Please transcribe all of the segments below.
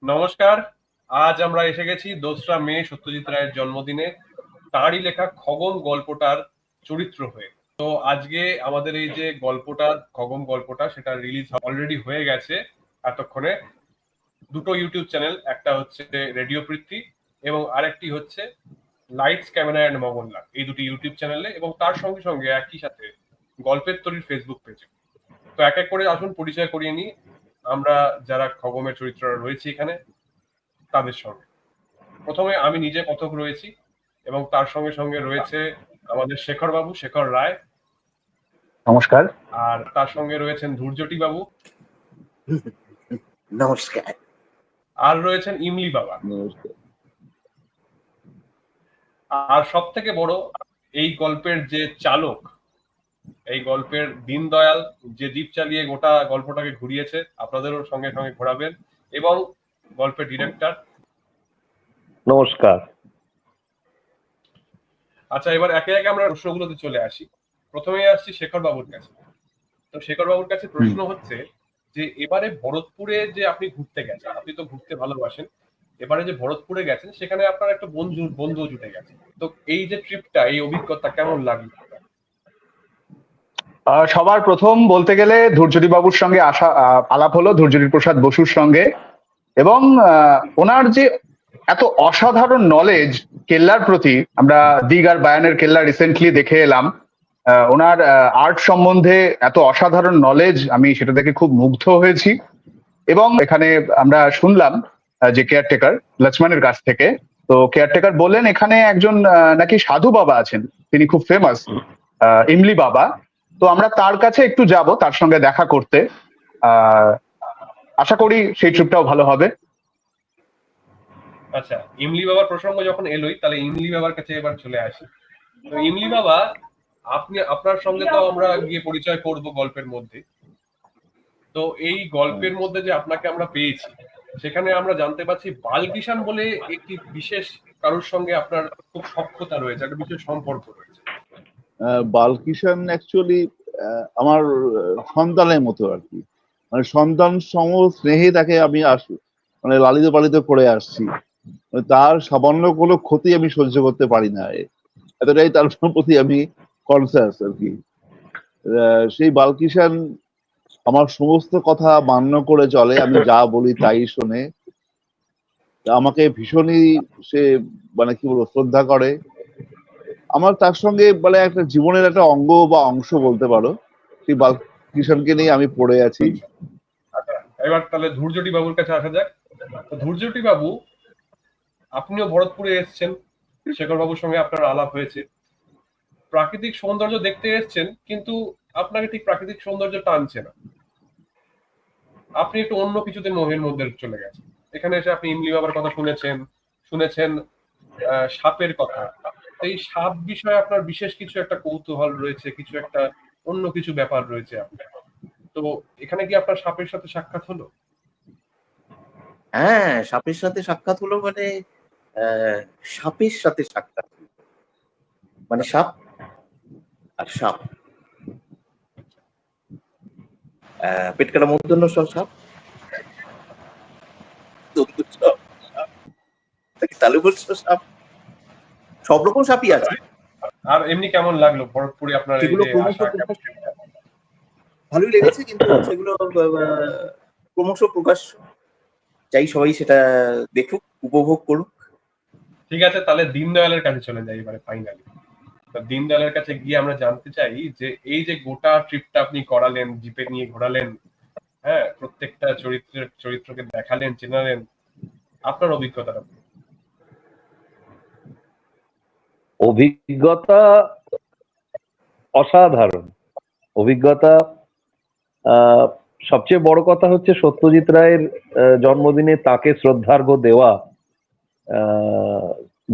নমস্কার। আজ আমরা এসে গেছি 2রা মে সত্যজিৎ রায়ের জন্মদিনে তাঁরই লেখা খগন গল্পটার চরিত্র হয়ে। তো আজকে আমাদের এই যে গল্পটা, খগন গল্পটা, সেটা রিলিজ অলরেডি হয়ে গেছে এতক্ষণে। দুটো ইউটিউব চ্যানেল, একটা হচ্ছে রেডিও পৃথ্বী এবং আরেকটি হচ্ছে লাইটস ক্যামেরা অ্যান্ড মগনলাল, এই দুটি ইউটিউব চ্যানেলে, এবং তার সঙ্গে সঙ্গে একই সাথে গল্পের তরীর ফেসবুক পেজে। তো এক এক করে আসুন পরিচয় করিয়ে নিই আমরা যারা খগমের চরিত্ররা রয়েছে এখানে তাদের সঙ্গে। প্রথমে আমি নিজে কথক রয়েছি এবং তার সঙ্গে সঙ্গে রয়েছে আমাদের শেখর বাবু, শেখর রায়। নমস্কার। আর তার সঙ্গে রয়েছেন ধূর্যটি বাবু। নমস্কার। আর রয়েছেন ইমলি বাবা। আর সব থেকে বড়, এই গল্পের যে চালক, এই গল্পের দীনদয়াল, যে জিপ চালিয়ে গোটা গল্পটাকে ঘুরিয়েছে, আপনাদেরও সঙ্গে সঙ্গে ঘোরাবেন, এবং গল্পের ডিরেক্টর। নমস্কার। আচ্ছা, এবার একে একে আমরা প্রশ্নগুলোতে চলে আসি। প্রথমে আসছি শেখর বাবুর কাছে। তো শেখর বাবুর কাছে প্রশ্ন হচ্ছে যে এবারে ভরতপুরে যে আপনি ঘুরতে গেছেন, আপনি তো ঘুরতে ভালোবাসেন, এবারে যে ভরতপুরে গেছেন সেখানে আপনার একটা বন্ধু জুটে গেছে। তো এই যে ট্রিপটা, এই অভিজ্ঞতা কেমন লাগলো? সবার প্রথম বলতে গেলে ধৈর্যদী বাবুর সঙ্গে আলাপ হলো, ধৈর্যদী প্রসাদ বসুর সঙ্গে, এবং ওনার যে এত অসাধারণ নলেজ কেল্লার প্রতি। আমরা দিগ আর বায়ানের কেল্লা রিসেন্টলি দেখে এলাম। ওনার আর্ট সম্বন্ধে এত অসাধারণ নলেজ, আমি সেটা দেখে খুব মুগ্ধ হয়েছি। এবং এখানে আমরা শুনলাম যে কেয়ারটেকার লক্ষ্মণের কাছ থেকে, তো কেয়ারটেকার বললেন এখানে একজন নাকি সাধু বাবা আছেন, তিনি খুব ফেমাস, ইমলি বাবা। তো আমরা তার কাছে একটু যাব, তার সঙ্গে দেখা করতে। আশা করি সেই ট্রিপটাও ভালো হবে। আচ্ছা, ইমলি বাবার প্রসঙ্গ যখন এলোই, তাহলে ইমলি বাবার কাছে এবার চলে আসি। তো ইমলি বাবা, আপনার সঙ্গে তো আমরা গিয়ে পরিচয় করব গল্পের মধ্যে। তো এই গল্পের মধ্যে যে আপনাকে আমরা পেয়েছি, সেখানে আমরা জানতে পারছি বালকিষান বলে একটি বিশেষ কারোর সঙ্গে আপনার খুব সখ্যতা রয়েছে, একটা বিশেষ সম্পর্ক রয়েছে। বালকিষান অ্যাকচুয়ালি আমার সন্তানের মতো আর কি, মানে সন্তান সম স্নেহে তাকে আমি মানে লালিত পালিত করে আসছি। তার সামান্য কোনো ক্ষতি আমি সহ্য করতে পারি না, এতটাই তার প্রতি আমি কনসাস আর কি। সেই বালকিষান আমার সমস্ত কথা মান্য করে চলে, আমি যা বলি তাই শোনে, আমাকে ভীষণই সে মানে কি বলবো শ্রদ্ধা করে। আমার তার সঙ্গে মানে একটা জীবনের একটা অঙ্গ বা অংশ বলতে পারো, সেই বালকিষানকে নিয়ে আমি পড়ে আছি। আচ্ছা, এবার তাহলে ধূর্যটি বাবুর কাছে আসা যাক। তো ধূর্যটি বাবু, আপনিও ভরতপুরে এসেছেন, শেখর বাবুর সঙ্গে আপনার আলাপ হয়েছে, প্রাকৃতিক সৌন্দর্য দেখতে এসেছেন, কিন্তু আপনাকে ঠিক প্রাকৃতিক সৌন্দর্য টানছে না, আপনি একটু অন্য কিছুতে মোহের মধ্যে চলে গেছেন। এখানে এসে আপনি ইমলি বাবার কথা শুনেছেন, শুনেছেন সাপের কথা। এই সাপ বিষয়ে আপনার বিশেষ কিছু একটা কৌতূহল রয়েছে, কিছু একটা অন্য কিছু ব্যাপার রয়েছে আপনার। তো এখানে কি আপনার সাপের সাথে সাক্ষাৎ হলো? হ্যাঁ, সাপের সাথে সাক্ষাৎ হলো, মানে সাপের সাথে সাক্ষাৎ হলো। মানে সাপ আর সাপ, পেট কাটা মূর্ধন্য সব সাপ, তালু বলছো সাপ, সব রকম সাপই আছে। আর এমনি কেমন লাগলো ভরতপুরে আপনার এই সেগুলো যে ক্রমশ আসা? ভালোই লেগেছে, কিন্তু সেগুলো ক্রমশ প্রকাশ্য, চাই সবাই সেটা দেখুক, উপভোগ করুক। ঠিক আছে, তাহলে দীনদয়ালের কাছে চলে যাই এবারে ফাইনালি। তো দীনদয়ালের কাছে গিয়ে আমরা জানতে চাই যে এই যে গোটা ট্রিপটা আপনি করালেন, জিপে নিয়ে ঘোরালেন, হ্যাঁ, প্রত্যেকটা চরিত্রকে দেখালেন, চেনালেন, আপনার অভিজ্ঞতাটা। অভিজ্ঞতা অসাধারণ অভিজ্ঞতা। সবচেয়ে বড় কথা হচ্ছে সত্যজিৎ রায়ের জন্মদিনে তাকে শ্রদ্ধার্ঘ্য দেওয়া,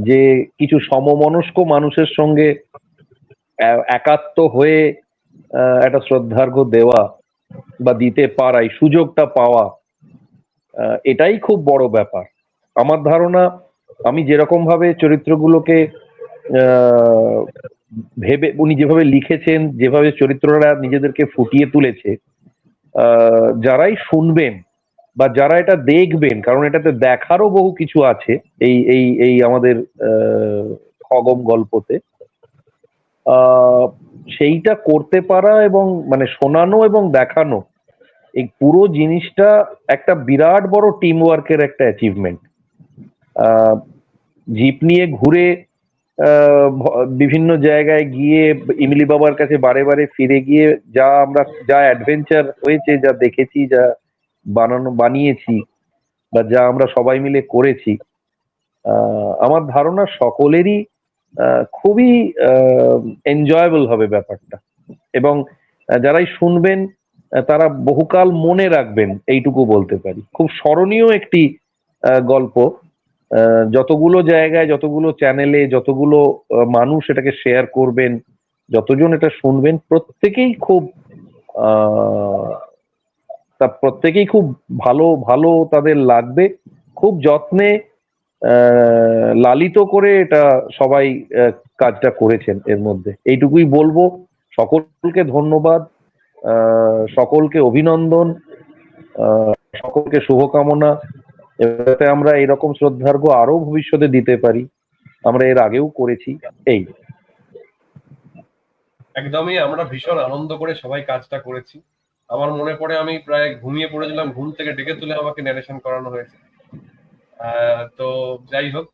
যে কিছু সমমনস্ক মানুষের সঙ্গে একাত্ম হয়ে একটা শ্রদ্ধার্ঘ্য দেওয়া বা দিতে পারাই সুযোগটা পাওয়া, এটাই খুব বড় ব্যাপার। আমার ধারণা, আমি যেরকম ভাবে চরিত্রগুলোকে ভেবে উনি যেভাবে লিখেছেন, যেভাবে চরিত্ররা নিজেদেরকে ফুটিয়ে তুলেছে, যারাই শুনবেন বা যারা এটা দেখবেন, কারণ এটাতে দেখারও বহু কিছু আছে এই এই এই আমাদের খগম গল্পতে, সেইটা করতে পারা এবং মানে শোনানো এবং দেখানো, এই পুরো জিনিসটা একটা বিরাট বড় টিম ওয়ার্কের একটা অ্যাচিভমেন্ট। জিপ নিয়ে ঘুরে বিভিন্ন জায়গায় গিয়ে ইমলি বাবার কাছে বারে বারে ফিরে গিয়ে আমরা যা অ্যাডভেঞ্চার হয়েছে, যা দেখেছি, যা বানিয়েছি, বা যা আমরা সবাই মিলে করেছি, আমার ধারণা সকলেরই খুবই এনজয়েবল হবে ব্যাপারটা। এবং যারাই শুনবেন তারা বহুকাল মনে রাখবেন, এইটুকু বলতে পারি। খুব স্মরণীয় একটি গল্প। যতগুলো জায়গায়, যতগুলো চ্যানেলে, যতগুলো মানুষ এটাকে শেয়ার করবেন, যতজন এটা শুনবেন, প্রত্যেকেই খুব ভালো ভালো তাদের লাগবে। খুব যত্নে লালিত করে এটা সবাই কাজটা করেছেন। এর মধ্যে এইটুকুই বলবো। সকলকে ধন্যবাদ, সকলকে অভিনন্দন, সকলকে শুভকামনা। যাতে আমরা এরকম শ্রদ্ধার্ঘ আরো ভবিষ্যতে দিতে পারি, আমরা এর আগেও করেছি। এই একদমই, আমরা ভীষণ আনন্দ করে সবাই কাজটা করেছি। আমার মনে পড়ে আমি প্রায় ঘুমিয়ে পড়েছিলাম, ঘুম থেকে ডেকে তুলে আমাকে ন্যারেশন করানো হয়েছে। তো যাই হোক,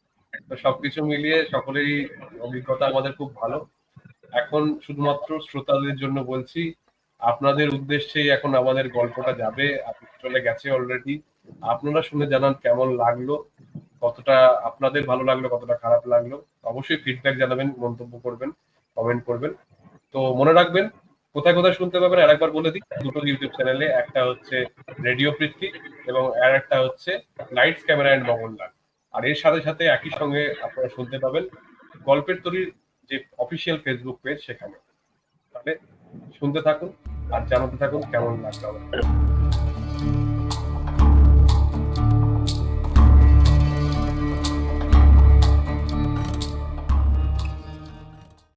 তো সবকিছু মিলিয়ে সকলেরই অভিজ্ঞতা আমাদের খুব ভালো। এখন শুধুমাত্র শ্রোতাদের জন্য বলছি, আপনাদের উদ্দেশ্যেই এখন আমাদের গল্পটা যাবে, চলে গেছে অলরেডি। আপনারা শুনে জানান কেমন লাগলো, কতটা আপনাদের ভালো লাগলো, কতটা খারাপ লাগলো। অবশ্যই ফিডব্যাক জানাবেন, মন্তব্য করবেন, কমেন্ট করবেন। তো মনে রাখবেন, কোথায় কোথায় শুনতে পাবেন আরেকবার বলে দিই। দুটো ইউটিউব চ্যানেলে, একটা হচ্ছে রেডিও পৃথ্বী এবং আর একটা হচ্ছে লাইটস ক্যামেরা এন্ড মঙ্গলদার। আর এর সাথে সাথে একই সঙ্গে আপনারা শুনতে পাবেন গল্পের তরীর যে অফিসিয়াল ফেসবুক পেজ, সেখানে। তাহলে শুনতে থাকুন আর জানাতে থাকুন কেমন লাগলো।